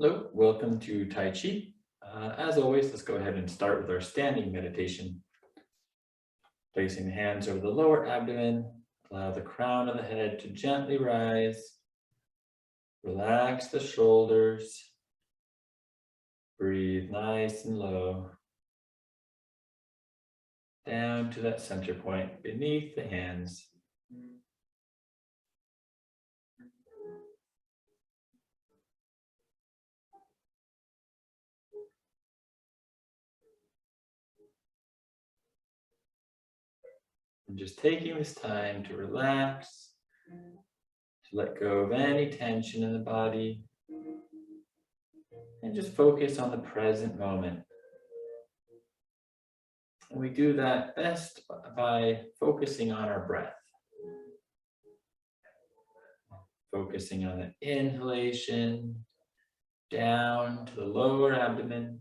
Hello, welcome to Tai Chi. As always, let's go ahead and start with our standing meditation. Placing the hands over the lower abdomen, allow the crown of the head to gently rise. Relax the shoulders. Breathe nice and low. Down to that center point beneath the hands. And just taking this time to relax, to let go of any tension in the body, and just focus on the present moment. And we do that best by focusing on our breath. Focusing on the inhalation, down to the lower abdomen,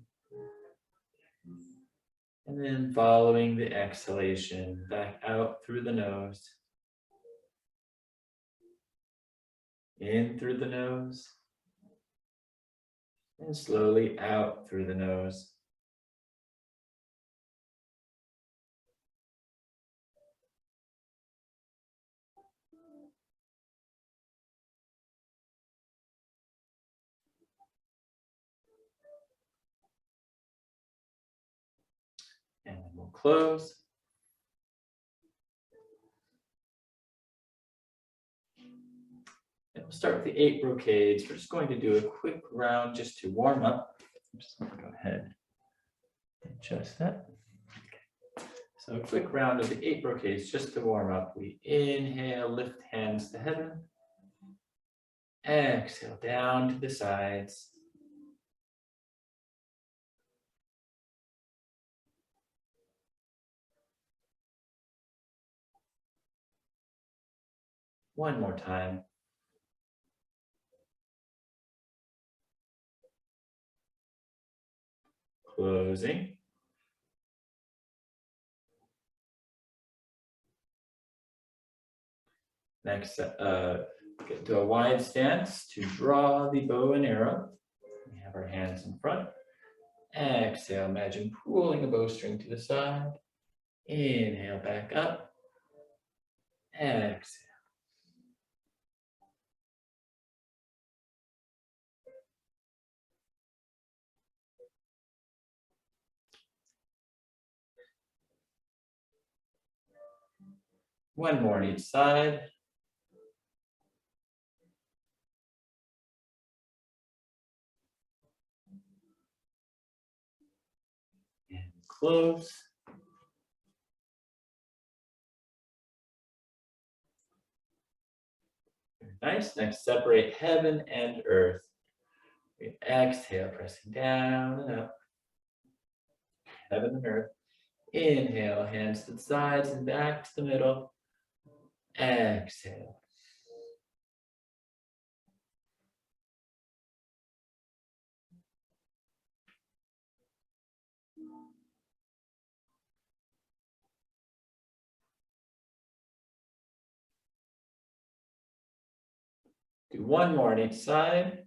and then following the exhalation back out through the nose. In through the nose, and slowly out through the nose. And then we'll close. And we'll start with the 8 brocades. We're just going to do a quick round just to warm up. I'm just going to go ahead and adjust that. Okay. So a quick round of the 8 brocades just to warm up. We inhale, lift hands to heaven. Exhale down to the sides. One more time. Closing. Next, get to a wide stance to draw the bow and arrow. We have our hands in front. Exhale, imagine pulling a bowstring to the side. Inhale, back up. Exhale. One more on each side. And close. Nice. Next, separate heaven and earth. We exhale, pressing down and up. Heaven and earth. Inhale, hands to the sides and back to the middle. Exhale. Do one more on each side.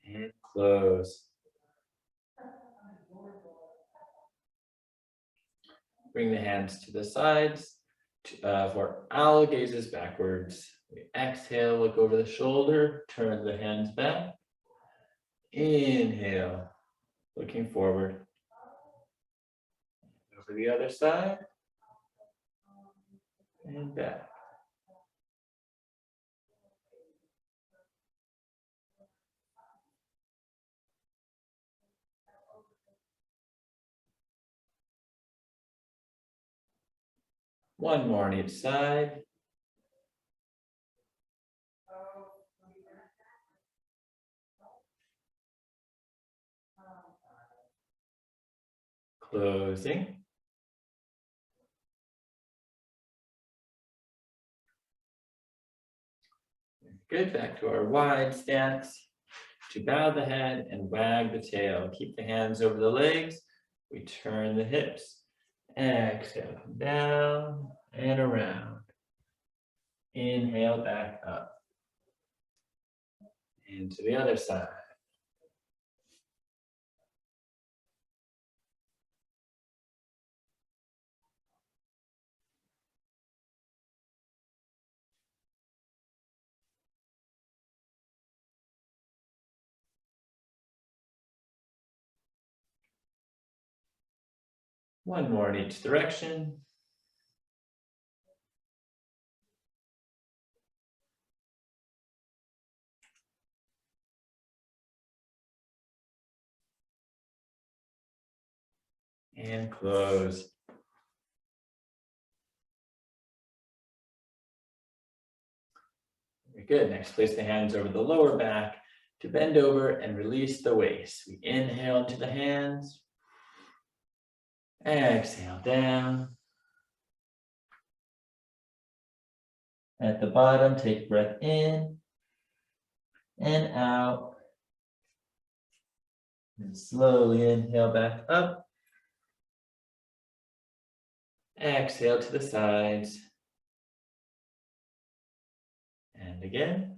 And close. Bring the hands to the sides for owl gazes backwards. We exhale, look over the shoulder, turn the hands back. Inhale, looking forward. Over the other side. And back. One more on each side. Closing. Good, back to our wide stance. to bow the head and wag the tail. Keep the hands over the legs. We turn the hips. Exhale, come down and around. Inhale, back up. And to the other side. One more in each direction. And close. Very good. Next, place the hands over the lower back to bend over and release the waist. We inhale into the hands. Exhale down. At the bottom, take breath in and out. And slowly inhale back up. Exhale to the sides. And again.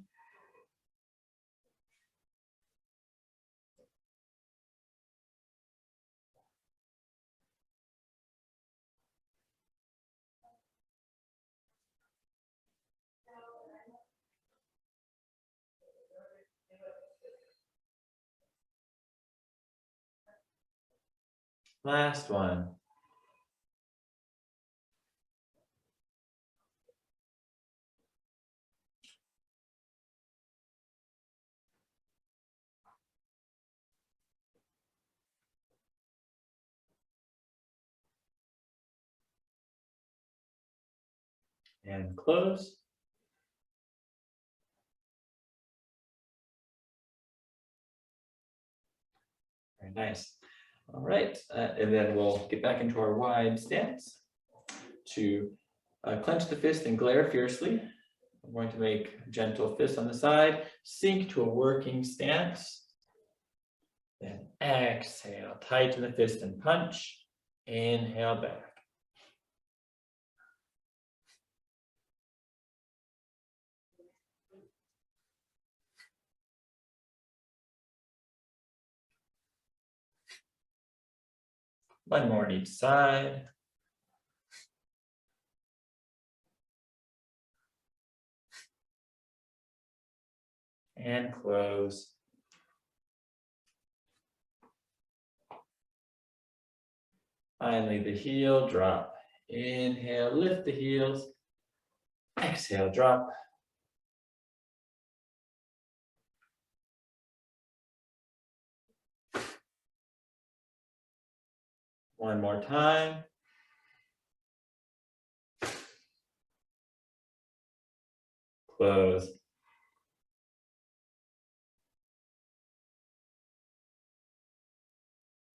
Last one. And close. Very nice. All right, and then we'll get back into our wide stance to clench the fist and glare fiercely. I'm going to make a gentle fist on the side, sink to a working stance. Then exhale, tighten the fist and punch. Inhale back. One more on each side. And close. Finally, the heel drop. Inhale, lift the heels. Exhale, drop. One more time. Close.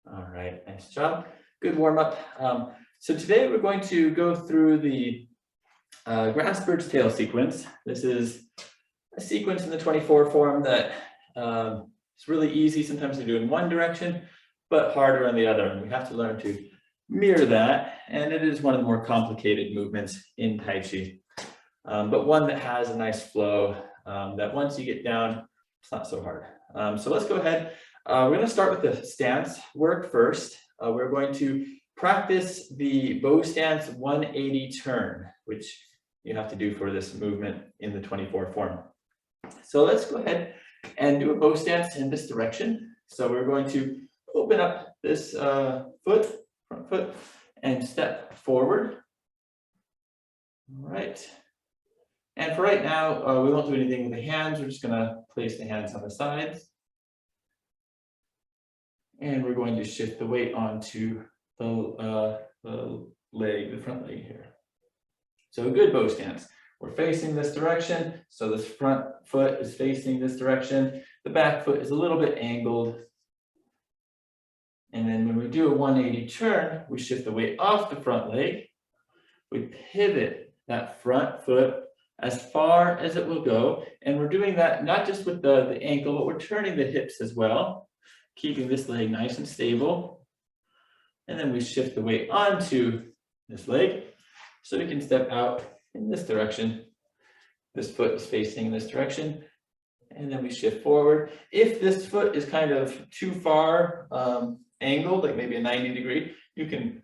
All right, nice job. Good warm up. So today we're going to go through the grass bird's tail sequence. This is a sequence in the 24 form that it's really easy sometimes to do in one direction, but harder on the other. And we have to learn to mirror that. And it is one of the more complicated movements in Tai Chi, but one that has a nice flow that once you get down, it's not so hard. So let's go ahead. We're going to start with the stance work first. We're going to practice the bow stance 180 turn, which you have to do for this movement in the 24 form. So let's go ahead and do a bow stance in this direction. So we're going to open up this front foot, and step forward. All right. And for right now, we won't do anything with the hands. We're just going to place the hands on the sides. And we're going to shift the weight onto the leg, the front leg here. So a good bow stance. We're facing this direction, so this front foot is facing this direction. The back foot is a little bit angled. And then when we do a 180 turn, we shift the weight off the front leg. We pivot that front foot as far as it will go. And we're doing that not just with the ankle, but we're turning the hips as well, keeping this leg nice and stable. And then we shift the weight onto this leg so we can step out in this direction. This foot is facing in this direction. And then we shift forward. If this foot is kind of too far angled, like maybe a 90 degree, you can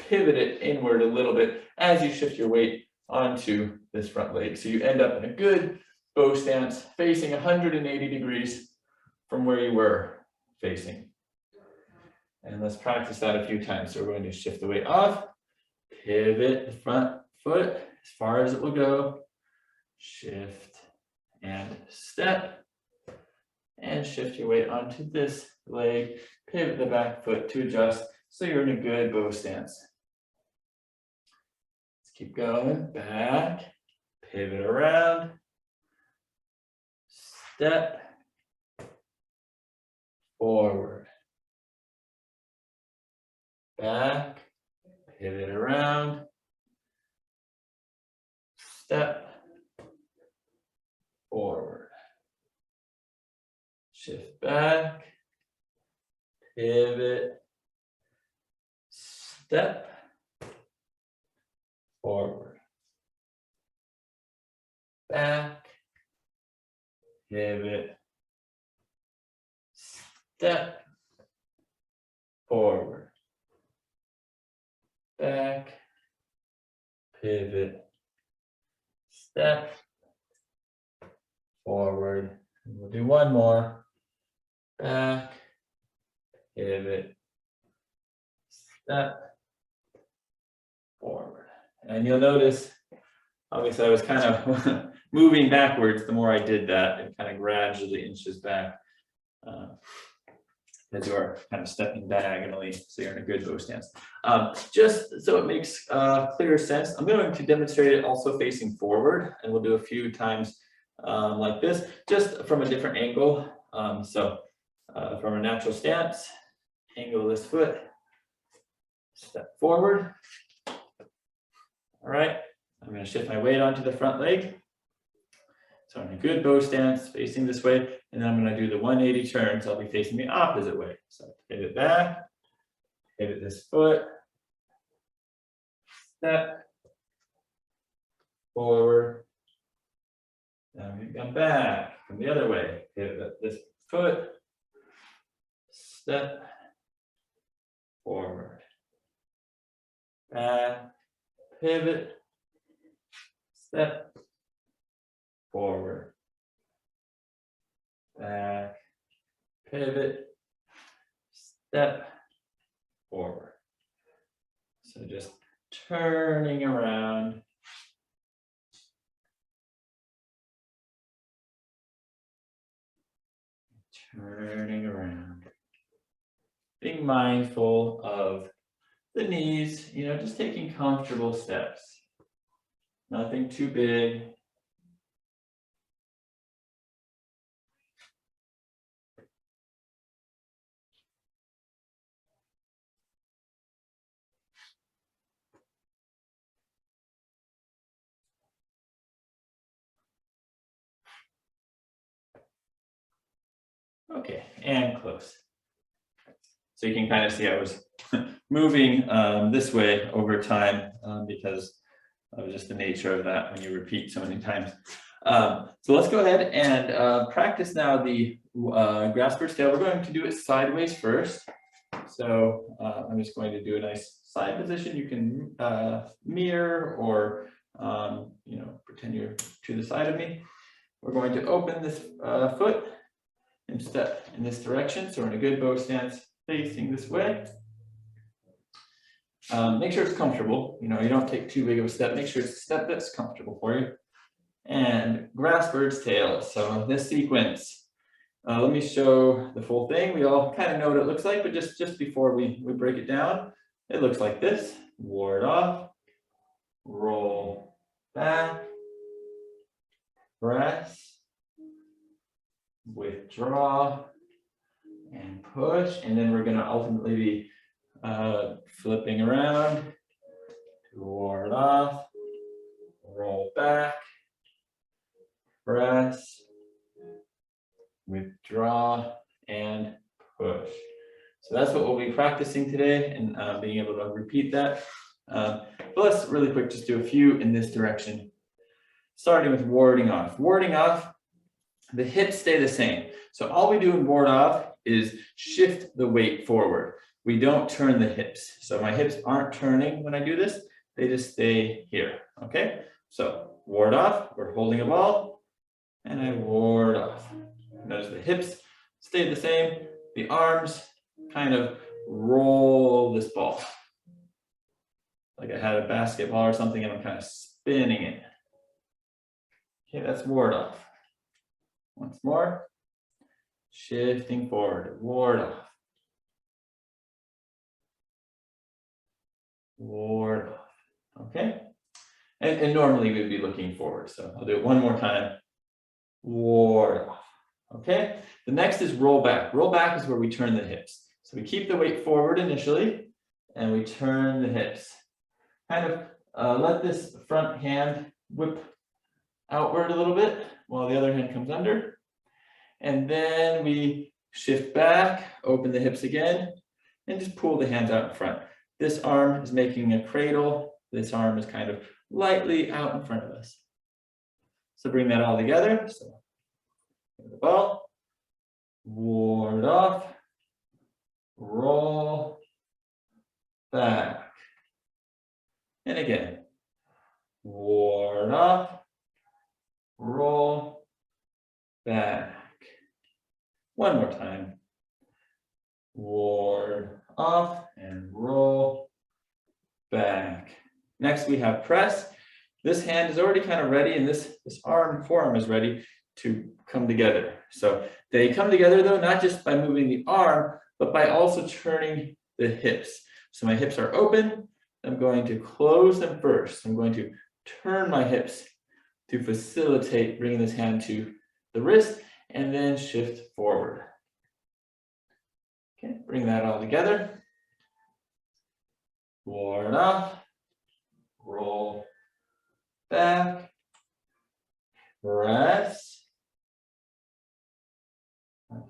pivot it inward a little bit as you shift your weight onto this front leg. So you end up in a good bow stance facing 180 degrees from where you were facing. And let's practice that a few times. So we're going to shift the weight off, pivot the front foot as far as it will go, shift and step, and shift your weight onto this leg, pivot the back foot to adjust so you're in a good bow stance. Let's keep going, back, pivot around, step, forward, back, pivot around, step, forward, shift back, pivot, step, forward, back, pivot, step, forward, back, pivot, step, forward. And we'll do one more. Back, pivot, step, forward. And you'll notice, obviously I was kind of moving backwards. The more I did that, it kind of gradually inches back as you are kind of stepping diagonally, so you're in a good bow stance. Just so it makes clear sense, I'm going to demonstrate it also facing forward, and we'll do a few times like this, just from a different angle. From a natural stance, angle this foot, step forward. All right, I'm going to shift my weight onto the front leg. So I'm in a good bow stance, facing this way, and then I'm going to do the 180 turns. I'll be facing the opposite way. So pivot back, pivot this foot, step, forward. Now I'm going to come back from the other way, pivot this foot, step, forward, back, pivot, step, forward, back, pivot, step, forward. So just turning around. Turning around. Being mindful of the knees, just taking comfortable steps. Nothing too big. Okay, and close. So you can kind of see I was moving this way over time because of just the nature of that when you repeat so many times. So let's go ahead and practice now the grass bird's tail. We're going to do it sideways first. So I'm just going to do a nice side position. You can mirror or pretend you're to the side of me. We're going to open this foot and step in this direction. So we're in a good bow stance facing this way. Make sure it's comfortable. You don't take too big of a step. Make sure it's a step that's comfortable for you. And grass bird's tail. So this sequence, let me show the full thing. We all kind of know what it looks like, but just before we break it down, it looks like this. Ward off, roll back, press, withdraw, and push. And then we're going to ultimately be flipping around, ward off, roll back, press, withdraw, and push. So that's what we'll be practicing today, and being able to repeat that. But let's really quick just do a few in this direction. Starting with warding off. Warding off, the hips stay the same. So all we do in ward off is shift the weight forward. We don't turn the hips. So my hips aren't turning when I do this. They just stay here, okay? So ward off, we're holding a ball, and I ward off. Notice the hips stay the same. The arms kind of roll this ball. Like I had a basketball or something and I'm kind of spinning it. Okay, that's ward off. Once more, shifting forward, ward off. Ward off, okay? And normally we'd be looking forward, so I'll do it one more time. Ward off, okay? The next is roll back. Roll back is where we turn the hips. So we keep the weight forward initially, and we turn the hips. Kind of let this front hand whip outward a little bit while the other hand comes under. And then we shift back, open the hips again, and just pull the hands out in front. This arm is making a cradle. This arm is kind of lightly out in front of us. So bring that all together. So the ball, ward off, roll back. And again, ward off, roll back. One more time. Ward off and roll back. Next we have press. This hand is already kind of ready, and this forearm is ready to come together. So they come together though, not just by moving the arm, but by also turning the hips. So my hips are open. I'm going to close them first. I'm going to turn my hips to facilitate bringing this hand to the wrist and then shift forward. Okay, bring that all together. Ward off, roll back, press.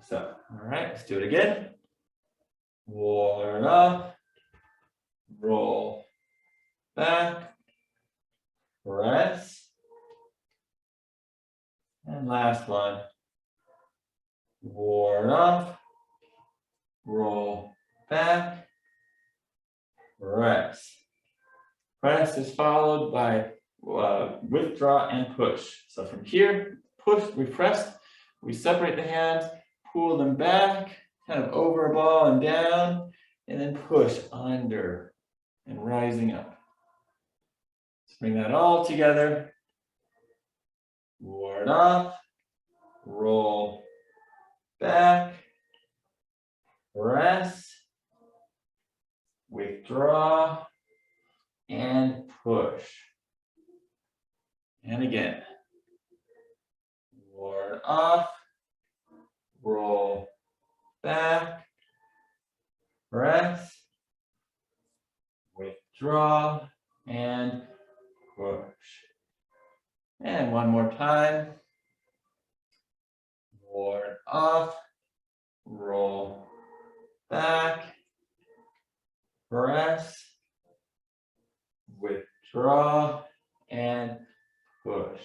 So, all right, let's do it again. Ward off, roll back, press. And last one. Ward off, roll back, press. Press is followed by withdraw and push. So from here, push, we press, we separate the hands, pull them back, kind of over a ball and down, and then push under and rising up. Let's bring that all together. Ward off, roll back, press, withdraw, and push. And again, ward off, roll back, press, withdraw, and push. And one more time. Ward off, roll back, press, withdraw, and push.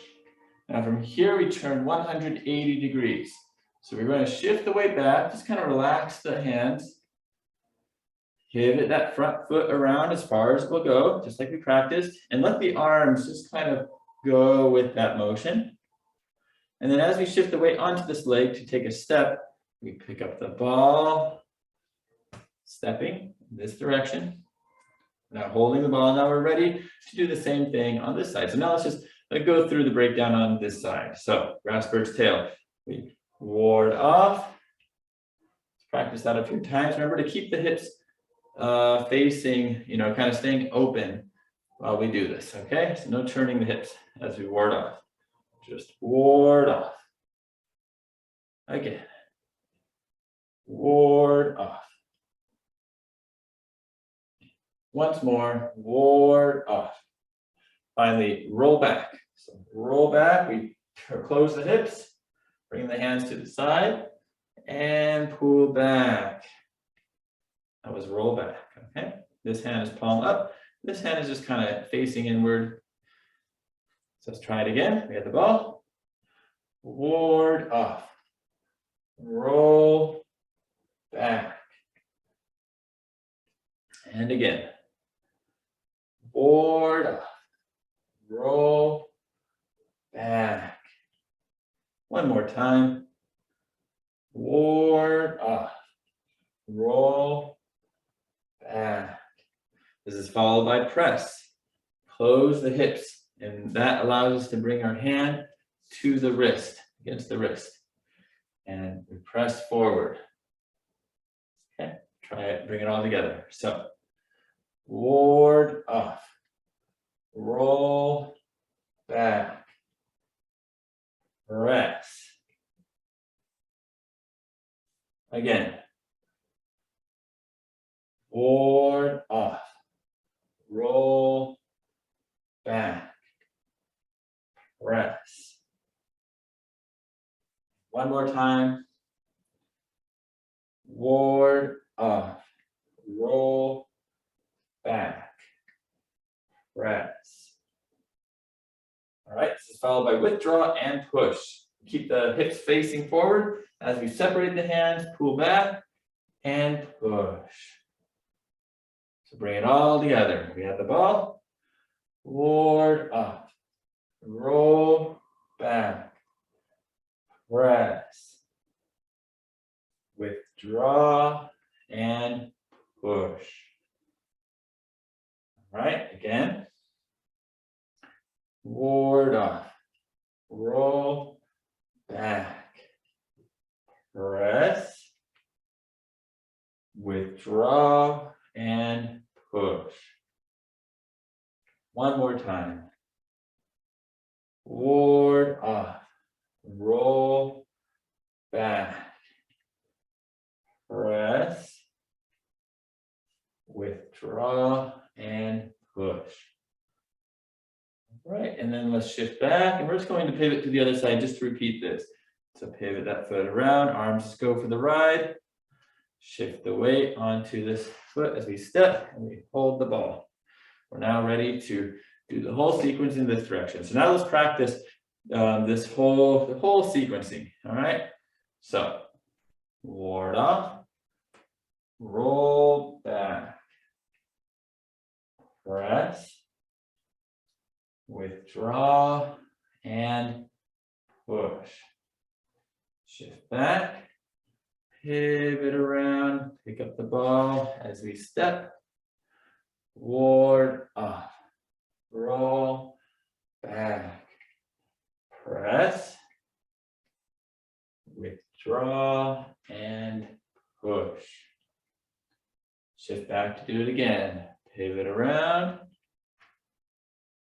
Now from here we turn 180 degrees. So we're going to shift the weight back, just kind of relax the hands. Pivot that front foot around as far as we'll go, just like we practiced, and let the arms just kind of go with that motion. And then as we shift the weight onto this leg to take a step, we pick up the ball, stepping in this direction. Now holding the ball, now we're ready to do the same thing on this side. So now let's just go through the breakdown on this side. So grass bird's tail, we ward off. Let's practice that a few times. Remember to keep the hips facing, kind of staying open while we do this, okay? So no turning the hips as we ward off. Just ward off. Again. Ward off. Once more, ward off. Finally, roll back. So roll back, we Close the hips, bring the hands to the side, and pull back. That was roll back, okay? This hand is palm up. This hand is just kind of facing inward. So let's try it again. We have the ball. Ward off. Roll back. And again. Ward off. Roll back. One more time. Ward off. Roll back. This is followed by press. Close the hips, and that allows us to bring our hand to the wrist, against the wrist. And we press forward. Okay, try it, bring it all together. So, ward off. Roll back. Press. Again. Ward off. Roll back. Press. One more time. Ward off. Roll back. Press. All right, this is followed by withdraw and push. Keep the hips facing forward as we separate the hands, pull back and push. So bring it all together. We have the ball. Ward off. Roll back. Press. Withdraw and push. All right, again. Ward off. Roll back. Press. Withdraw and push. One more time. Ward off. Roll back. Press. Withdraw and push. All right, and then let's shift back, and we're just going to pivot to the other side just to repeat this. So pivot that foot around, arms just go for the ride. Shift the weight onto this foot as we step and we hold the ball. We're now ready to do the whole sequence in this direction. So now let's practice the whole sequencing. All right. So ward off, roll back, press, withdraw, and push. Shift back. Pivot around, pick up the ball as we step, ward off, roll back, press, withdraw, and push. Shift back to do it again. Pivot around,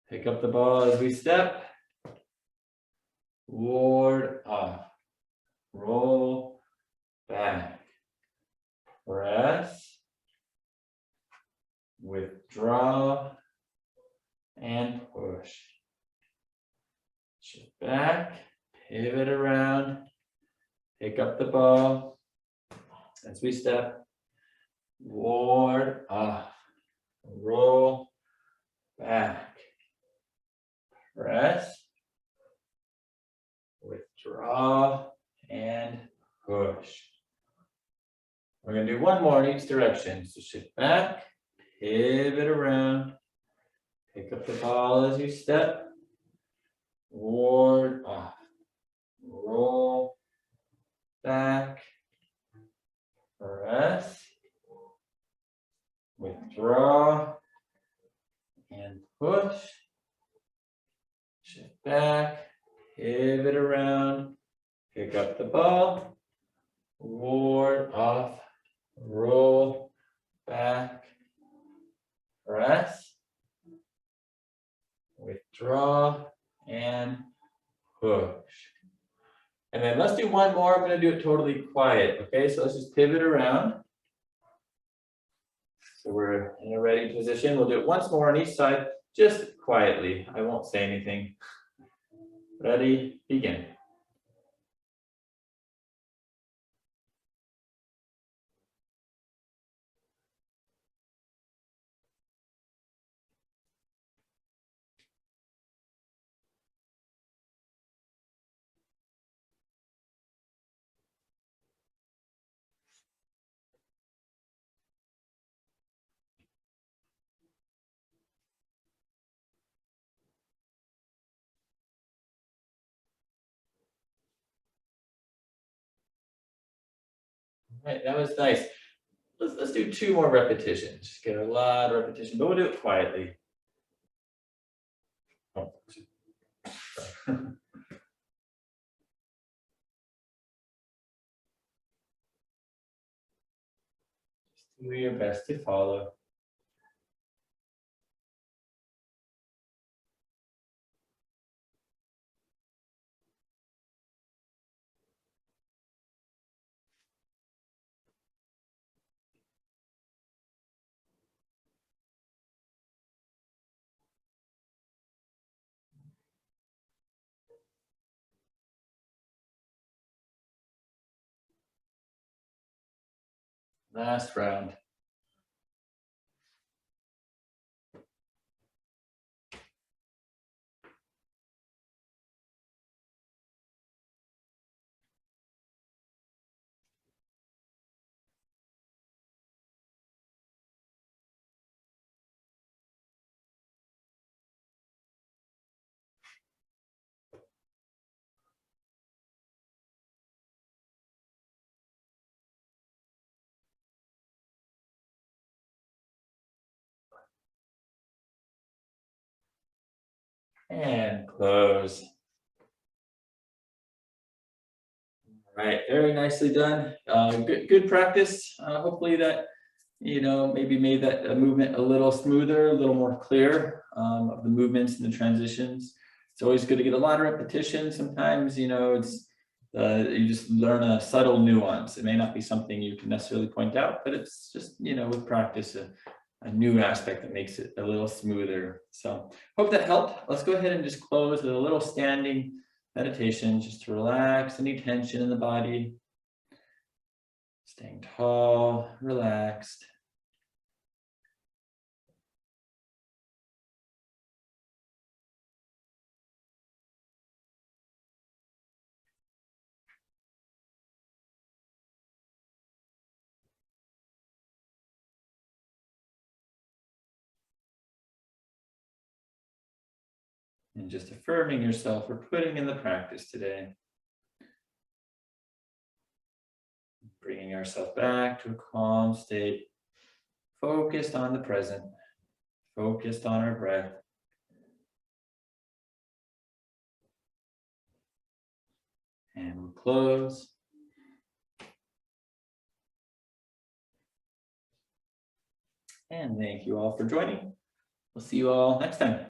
pick up the ball as we step, ward off, roll back, press, withdraw, and push. Shift back, pivot around, pick up the ball as we step, ward off, roll back, press, withdraw, and push. We're going to do one more in each direction. So shift back, pivot around, pick up the ball as you step, ward off, roll back, press, withdraw, and push. Shift back, pivot around, pick up the ball, ward off, roll back, press, withdraw, and push. And then let's do one more. I'm going to do it totally quiet. Okay, so let's just pivot around. So we're in a ready position. We'll do it once more on each side, just quietly. I won't say anything. Ready, begin. All right, that was nice. Let's do 2 more repetitions. Just get a lot of repetition, but we'll do it quietly. Oh. Just do your best to follow. Last round. And close. All right, very nicely done. Good practice. Hopefully that, maybe made that movement a little smoother, a little more clear of the movements and the transitions. It's always good to get a lot of repetition. Sometimes, it's you just learn a subtle nuance. It may not be something you can necessarily point out, but it's just, with practice, a new aspect that makes it a little smoother. So hope that helped. Let's go ahead and just close with a little standing meditation, just to relax any tension in the body. Staying tall, relaxed. And just affirming yourself for putting in the practice today. Bringing ourselves back to a calm state, focused on the present, focused on our breath. And we'll close. And thank you all for joining. We'll see you all next time.